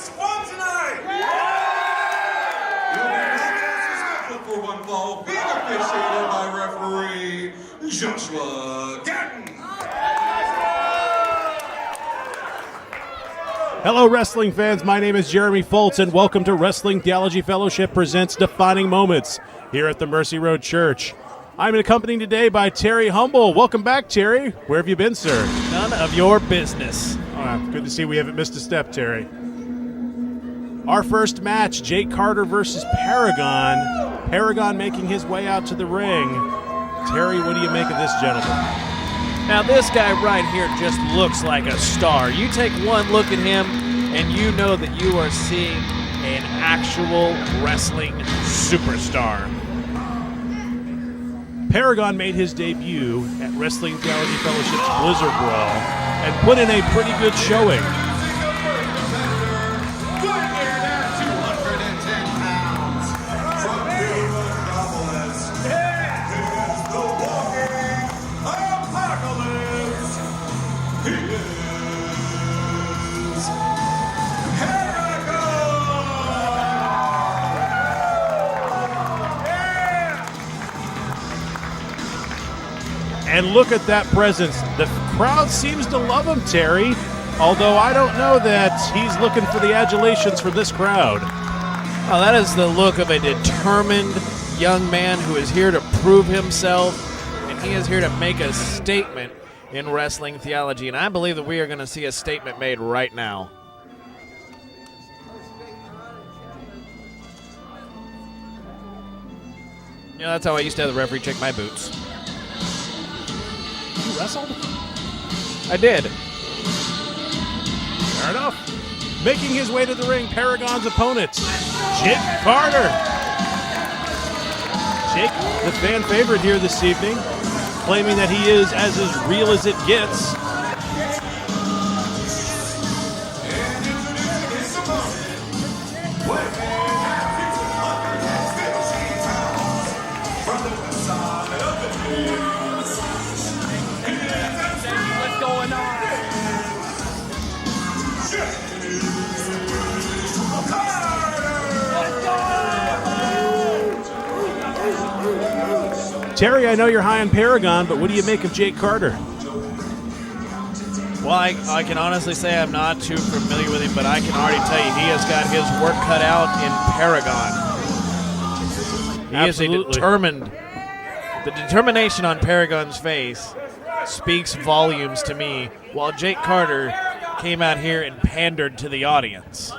Alex won tonight! Yeah! For one fall, being officiated by referee Joshua Gatton. Hello, wrestling fans. My name is Jeremy Foltz, and welcome to Wrestling Theology Fellowship presents Defining Moments here at the Mercy Road Church. I'm accompanied today by Terry Humble. Welcome back, Terry. Where have you been, sir? None of your business. Good to see we haven't missed a step, Terry. Our first match, Jake Carter versus Paragon. Paragon making his way out to the ring. Terry, what do you make of this gentleman? Now, this guy right here just looks like a star. You take one look at him, and you know that you are seeing an actual wrestling superstar. Paragon made his debut at Wrestling Theology Fellowship's Blizzard Brawl and put in a pretty good showing. And look at that presence. The crowd seems to love him, Terry, although I don't know that he's looking for the adulations from this crowd. Oh, that is the look of a determined young man who is here to prove himself, and he is here to make a statement in wrestling theology, and I believe that we are going to see a statement made right now. You know, that's how I used to have the referee check my boots. You wrestled? I did. Fair enough. Making his way to the ring, Paragon's opponent, Jake Carter. Jake, the fan favorite here this evening, claiming that he is as real as it gets. Terry, I know you're high on Paragon, but what do you make of Jake Carter? Well, I can honestly say I'm not too familiar with him, but I can already tell you he has got his work cut out in Paragon. He Absolutely. is a determined. The determination on Paragon's face speaks volumes to me, while Jake Carter came out here and pandered to the audience.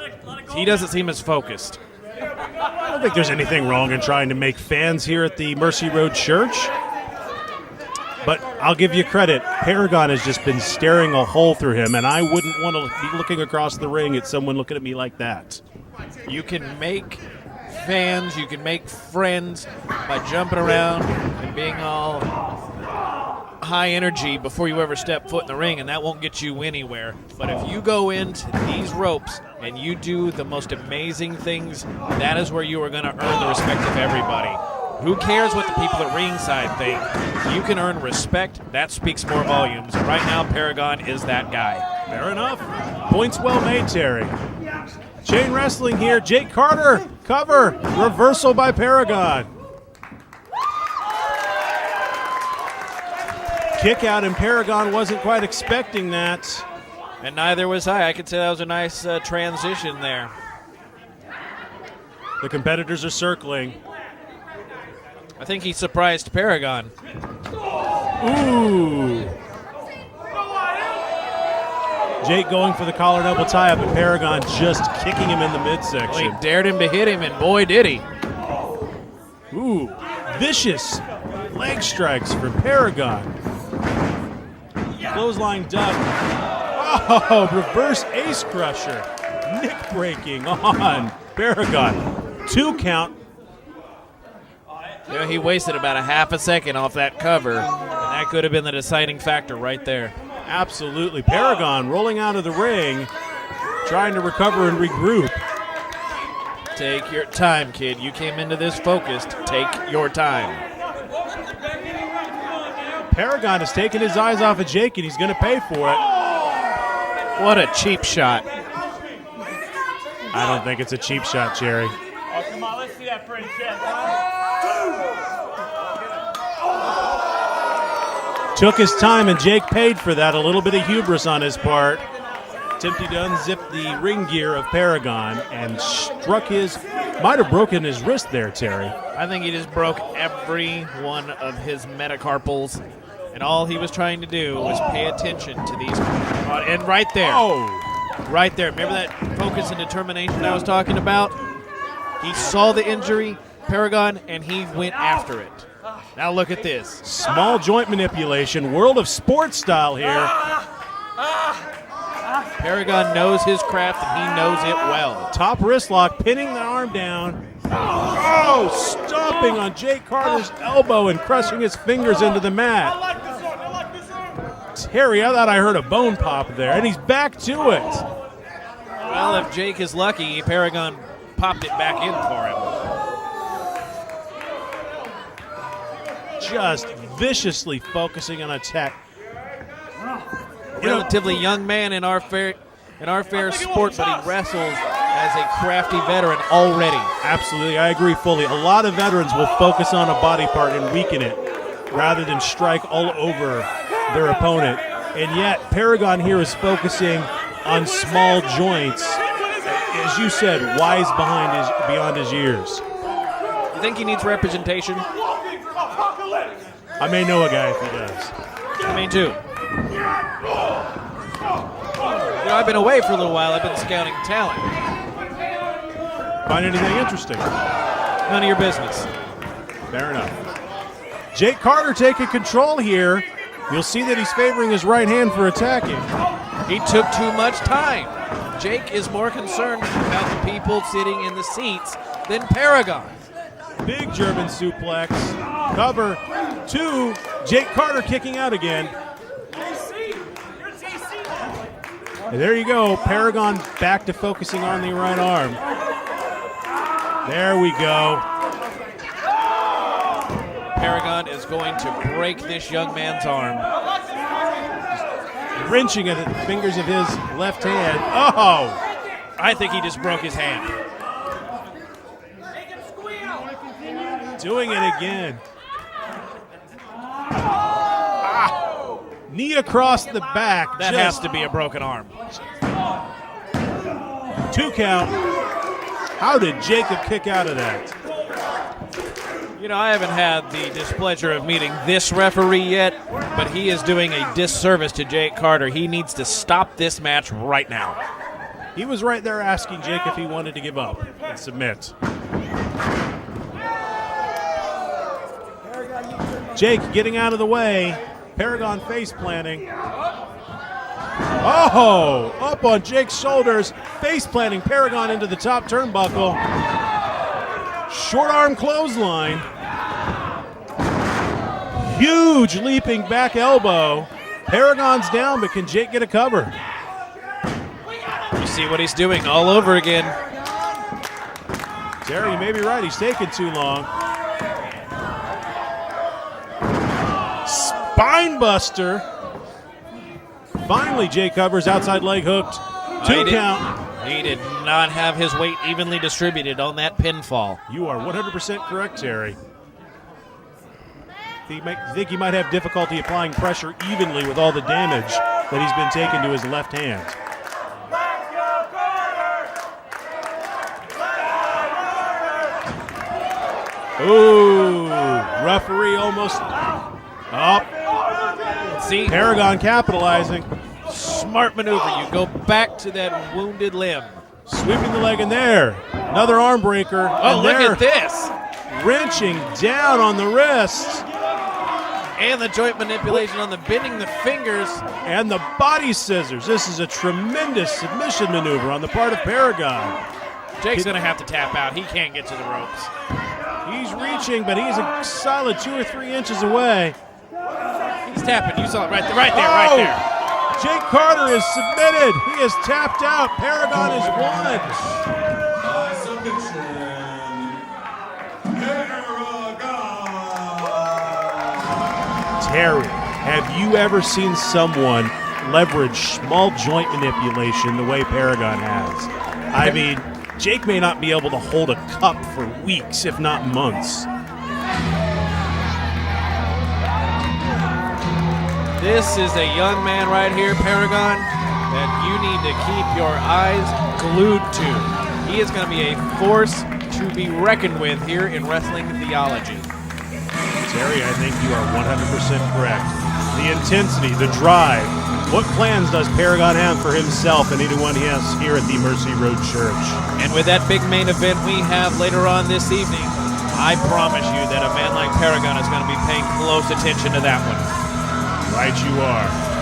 He doesn't seem as focused. I don't think there's anything wrong in trying to make fans here at the Mercy Road Church. But I'll give you credit. Paragon has just been staring a hole through him, and I wouldn't want to be looking across the ring at someone looking at me like that. You can make fans, you can make friends by jumping around and being all high energy before you ever step foot in the ring, and that won't get you anywhere. But if you go into these ropes and you do the most amazing things, that is where you are going to earn the respect of everybody. Who cares what the people at ringside think? You can earn respect. That speaks more volumes. Right now, Paragon is that guy. Fair enough. Points well made, Terry. Chain wrestling here. Jake Carter, cover. Reversal by Paragon. Kick out, and Paragon wasn't quite expecting that. And neither was I. I could say that was a nice transition there. The competitors are circling. I think he surprised Paragon. Ooh. Jake going for the collar double tie-up, and Paragon just kicking him in the midsection. Well, he dared him to hit him, and boy, did he. Ooh, vicious leg strikes from Paragon. Clothesline duck. Oh, reverse ace crusher. Neck breaking on Paragon. 2 count. You know, he wasted about a half a second off that cover, and that could have been the deciding factor right there. Absolutely. Paragon rolling out of the ring, trying to recover and regroup. Take your time, kid. You came into this focused. Take your time. Paragon has taken his eyes off of Jake, and he's going to pay for it. What a cheap shot. I don't think it's a cheap shot, Jerry. Oh, come on, let's see that pretty chest. Took his time, and Jake paid for that. A little bit of hubris on his part. Attempting to unzip the ring gear of Paragon and might have broken his wrist there, Terry. I think he just broke every one of his metacarpals, and all he was trying to do was pay attention to these. And right there. Oh! Right there. Remember that focus and determination I was talking about? He saw the injury, Paragon, and he went after it. Now look at this. Small joint manipulation, world of sports style here. Paragon knows his craft, and he knows it well. Top wrist lock, pinning the arm down. Oh, stomping on Jake Carter's elbow and crushing his fingers into the mat. I like this one. Terry, I thought I heard a bone pop there, and he's back to it. Well, if Jake is lucky, Paragon popped it back in for him. Just viciously focusing on attack. Relatively young man in our fair sport, but he wrestles as a crafty veteran already. Absolutely, I agree fully. A lot of veterans will focus on a body part and weaken it rather than strike all over their opponent. And yet, Paragon here is focusing on small joints. As you said, wise beyond his years. You think he needs representation? I may know a guy if he does. I mean, too. I've been away for a little while. I've been scouting talent. Find anything interesting? None of your business. Fair enough. Jake Carter taking control here. You'll see that he's favoring his right hand for attacking. He took too much time. Jake is more concerned about the people sitting in the seats than Paragon. Big German suplex. Cover 2. Jake Carter kicking out again. And there you go. Paragon back to focusing on the right arm. There we go. Paragon is going to break this young man's arm. Wrenching at the fingers of his left hand. Oh! I think he just broke his hand. Doing it again. Knee across the back. That has to be a broken arm. 2 count. How did Jacob kick out of that? I haven't had the displeasure of meeting this referee yet, but he is doing a disservice to Jake Carter. He needs to stop this match right now. He was right there asking Jake if he wanted to give up and submit. Jake getting out of the way. Paragon face planting. Oh, up on Jake's shoulders. Face planting Paragon into the top turnbuckle. Short arm clothesline. Huge leaping back elbow. Paragon's down, but can Jake get a cover? You see what he's doing all over again. Terry, you may be right. He's taking too long. Spine buster. Finally, Jake covers, outside leg hooked. 2 count. He did not have his weight evenly distributed on that pinfall. You are 100% correct, Terry. You think he might have difficulty applying pressure evenly with all the damage that he's been taken to his left hand. Ooh, referee almost up. See? Paragon capitalizing. Smart maneuver. You go back to that wounded limb. Sweeping the leg in there. Another arm breaker. Oh, look at this. Wrenching down on the wrist. And the joint manipulation on the bending the fingers. And the body scissors. This is a tremendous submission maneuver on the part of Paragon. Jake's going to have to tap out. He can't get to the ropes. He's reaching, but he's a solid 2 or 3 inches away. He's tapping. You saw it right there. Jake Carter is submitted. He is tapped out. Paragon is won. By submission, Paragon. Terry, have you ever seen someone leverage small joint manipulation the way Paragon has? I mean, Jake may not be able to hold a cup for weeks, if not months. This is a young man right here, Paragon, that you need to keep your eyes glued to. He is going to be a force to be reckoned with here in Wrestling Theology. Terry, I think you are 100% correct. The intensity, the drive. What plans does Paragon have for himself and anyone he has here at the Mercy Road Church? And with that big main event we have later on this evening, I promise you that a man like Paragon is going to be paying close attention to that one. Right you are.